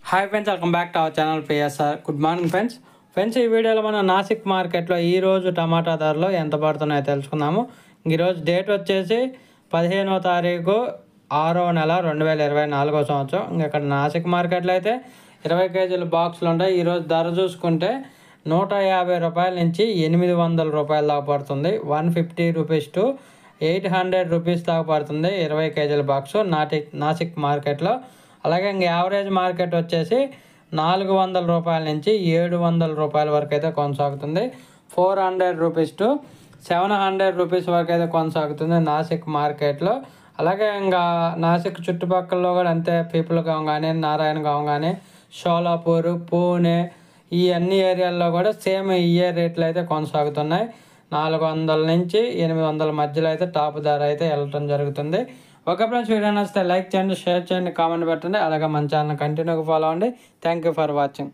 Hi friends, welcome back to our channel PSR. Good morning friends. ఈ వీడియోలో మనం నాసిక్ మార్కెట్లో ఈరోజు టమాటా ధరలు ఎంత పడుతున్నాయో తెలుసుకుందాము. ఈరోజు డేట్ వచ్చేసి 15వ తారీఖు 6వ నెల 2024వ సంవత్సరం. ఇక్కడ నాసిక్ మార్కెట్లో అయితే 20 కేజీల బాక్సులు ఉంటాయి. ఈరోజు ధర చూసుకుంటే 150 రూపాయల నుంచి 800 రూపాయల దాకా పడుతుంది. 150 రూపీస్ టు 800 రూపీస్ దాకా పడుతుంది 20 కేజీల బాక్సు నాసిక్ మార్కెట్లో. అలాగే ఇంక యావరేజ్ మార్కెట్ వచ్చేసి 400 రూపాయల నుంచి 700 రూపాయల వరకు అయితే కొనసాగుతుంది. 400 రూపీస్ టు 700 రూపీస్ వరకు అయితే కొనసాగుతుంది నాసిక్ మార్కెట్లో. అలాగే ఇంకా నాసిక్ చుట్టుపక్కల కూడా అంతే, పీపుల్గాం కానీ, నారాయణగాం కానీ, షోలాపూర్, పూణే ఈ అన్ని ఏరియాల్లో కూడా సేమ్ ఇయే రేట్లు అయితే కొనసాగుతున్నాయి. 400 నుంచి 800 మధ్యలో అయితే టాప్ ధర అయితే వెళ్ళటం జరుగుతుంది. ఓకే ఫ్రెండ్స్, వీడియో నచ్చితే లైక్ చేయండి, షేర్ చేయండి, కామెంట్ పెట్టండి. అలాగే మన ఛానల్ కంటిన్యూగా ఫాలో అవ్వండి. Thank you for watching.